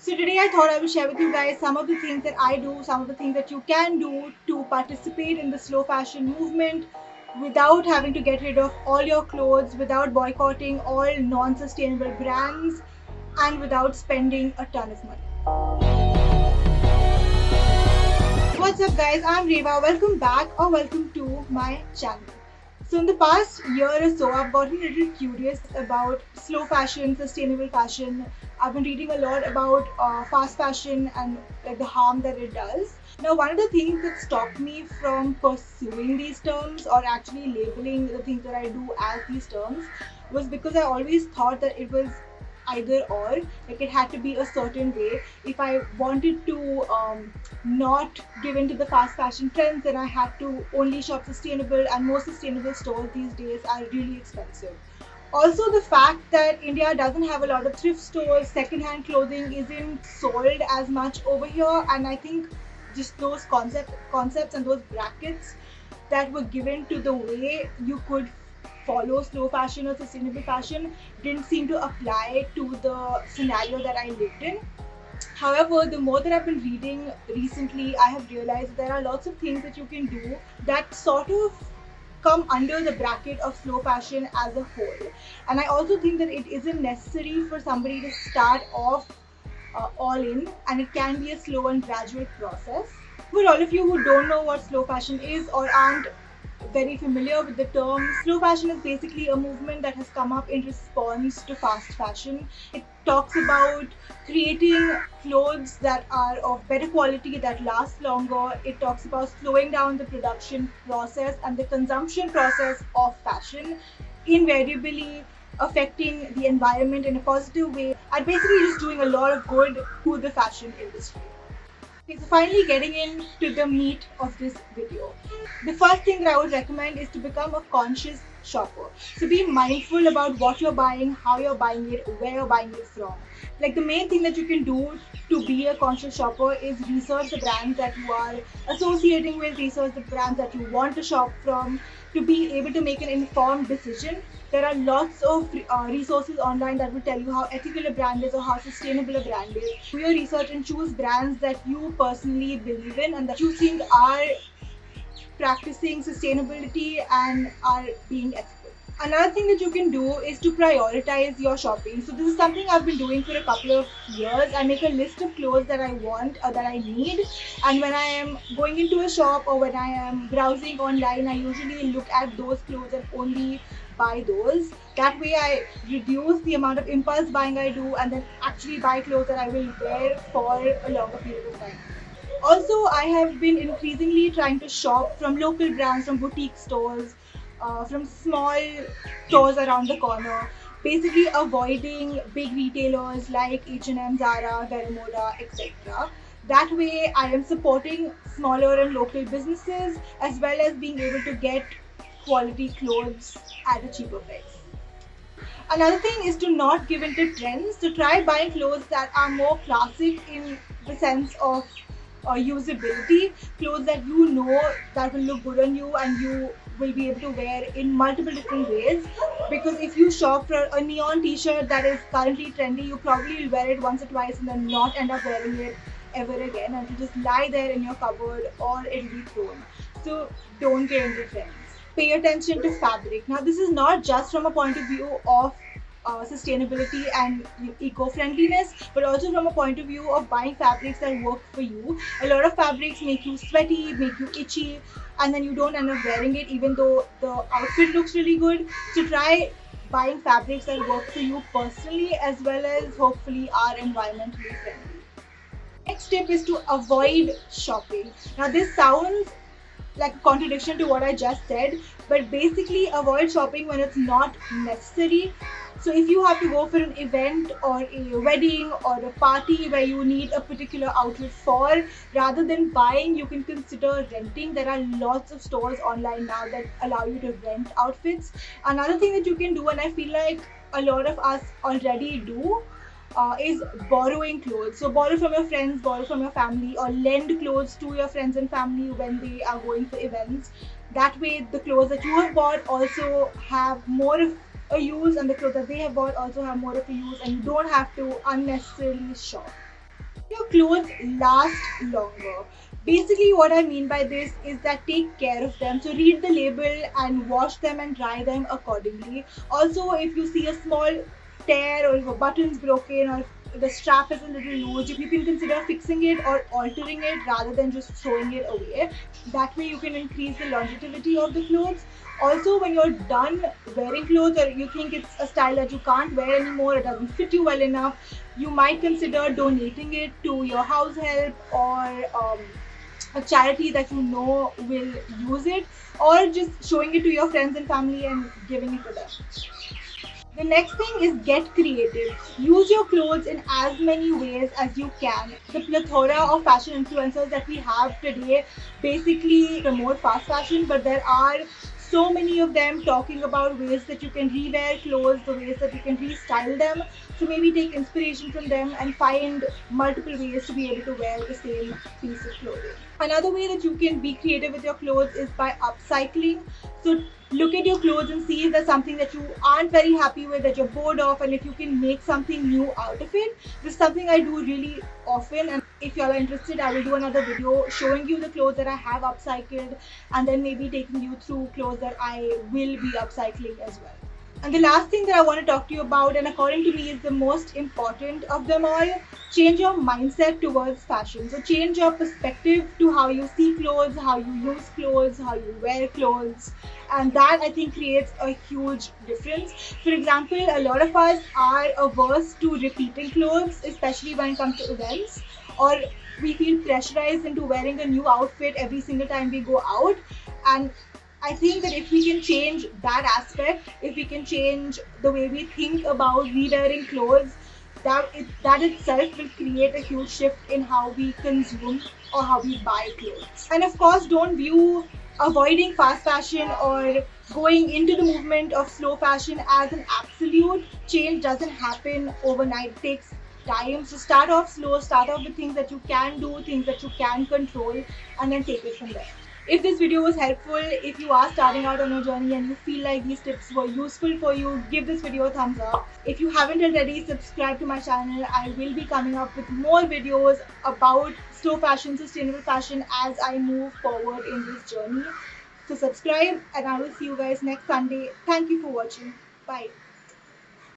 So today I thought I would share with you guys some of the things that I do, some of the things that you can do to participate in the slow fashion movement without having to get rid of all your clothes, without boycotting all non-sustainable brands, and without spending a ton of money. What's up guys, I'm Reva. Welcome back or welcome to my channel. So in the past year or so, I've gotten a little curious about slow fashion, sustainable fashion. I've been reading a lot about fast fashion and like the harm that it does. Now, one of the things that stopped me from pursuing these terms or actually labeling the things that I do as these terms was because I always thought that it was either or, like it had to be a certain way. If I wanted to not give in to the fast fashion trends, then I had to only shop sustainable, and most sustainable stores these days are really expensive. Also, the fact that India doesn't have a lot of thrift stores, secondhand clothing isn't sold as much over here, and I think just those concepts and those brackets that were given to the way you could follow slow fashion or sustainable fashion didn't seem to apply to the scenario that I lived in. However, the more that I've been reading recently, I have realized that there are lots of things that you can do that sort of come under the bracket of slow fashion as a whole. And I also think that it isn't necessary for somebody to start off all in, and it can be a slow and gradual process. For all of you who don't know what slow fashion is or aren't very familiar with the term, slow fashion is basically a movement that has come up in response to fast fashion. It talks about creating clothes that are of better quality, that last longer. It talks about slowing down the production process and the consumption process of fashion, invariably affecting the environment in a positive way, and basically just doing a lot of good to the fashion industry. Okay, so finally getting into the meat of this video. The first thing that I would recommend is to become a conscious shopper. So be mindful about what you're buying, how you're buying it, where you're buying it from. Like the main thing that you can do to be a conscious shopper is research the brands that you are associating with, research the brands that you want to shop from, to be able to make an informed decision. There are lots of resources online that will tell you how ethical a brand is or how sustainable a brand is. Do your research and choose brands that you personally believe in and that you think are practicing sustainability and are being ethical. Another thing that you can do is to prioritize your shopping. So this is something I've been doing for a couple of years. I make a list of clothes that I want or that I need, and when I am going into a shop or when I am browsing online, I usually look at those clothes and only buy those. That way I reduce the amount of impulse buying I do and then actually buy clothes that I will wear for a longer period of time. Also, I have been increasingly trying to shop from local brands, from boutique stores, from small stores around the corner, basically avoiding big retailers like H&M, Zara, Veramoda, etc. That way, I am supporting smaller and local businesses as well as being able to get quality clothes at a cheaper price. Another thing is to not give in to trends, to try buying clothes that are more classic in the sense of usability, clothes that you know that will look good on you and you will be able to wear in multiple different ways. Because if you shop for a neon t-shirt that is currently trendy, you probably will wear it once or twice and then not end up wearing it ever again, and it'll just lie there in your cupboard or it'll be thrown. So don't get into trends. Pay attention to fabric. Now this is not just from a point of view of sustainability and eco-friendliness, but also from a point of view of buying fabrics that work for you. A lot of fabrics make you sweaty, make you itchy, and then you don't end up wearing it even though the outfit looks really good. So try buying fabrics that work for you personally as well as hopefully are environmentally friendly. Next tip is to avoid shopping. Now this sounds like a contradiction to what I just said, but basically avoid shopping when it's not necessary. So if you have to go for an event or a wedding or a party where you need a particular outfit for, rather than buying, you can consider renting. There are lots of stores online now that allow you to rent outfits. Another thing that you can do, and I feel like a lot of us already do, is borrowing clothes. So borrow from your friends, borrow from your family, or lend clothes to your friends and family when they are going for events. That way the clothes that you have bought also have more of a use and the clothes that they have bought also have more of a use, and you don't have to unnecessarily shop. Your clothes last longer. Basically, what I mean by this is that take care of them. So, read the label and wash them and dry them accordingly. Also, if you see a small tear or if a button's broken or if the strap is a little loose, you can consider fixing it or altering it rather than just throwing it away. That way, you can increase the longevity of the clothes. Also, when you're done wearing clothes or you think it's a style that you can't wear anymore, it doesn't fit you well enough, you might consider donating it to your house help or a charity that you know will use it, or just showing it to your friends and family and giving it to them. The next thing is get creative. Use your clothes in as many ways as you can. The plethora of fashion influencers that we have today basically promote fast fashion, but there are so many of them talking about ways that you can rewear clothes, the ways that you can restyle them. So maybe take inspiration from them and find multiple ways to be able to wear the same piece of clothing. Another way that you can be creative with your clothes is by upcycling. So look at your clothes and see if there's something that you aren't very happy with, that you're bored of, and if you can make something new out of it. This is something I do really often, and if y'all are interested, I will do another video showing you the clothes that I have upcycled and then maybe taking you through clothes that I will be upcycling as well. And the last thing that I want to talk to you about, and according to me is the most important of them all, change your mindset towards fashion. So change your perspective to how you see clothes, how you use clothes, how you wear clothes. And that I think creates a huge difference. For example, a lot of us are averse to repeating clothes, especially when it comes to events, or we feel pressurized into wearing a new outfit every single time we go out. And I think that if we can change that aspect, if we can change the way we think about re-wearing clothes, that itself will create a huge shift in how we consume or how we buy clothes. And of course, don't view avoiding fast fashion or going into the movement of slow fashion as an absolute. Change doesn't happen overnight. It takes time. So start off slow, start off with things that you can do, things that you can control, and then take it from there. If this video was helpful, if you are starting out on your journey and you feel like these tips were useful for you, give this video a thumbs up. If you haven't already, subscribe to my channel. I will be coming up with more videos about slow fashion, sustainable fashion as I move forward in this journey. So subscribe, and I will see you guys next Sunday. Thank you for watching. Bye.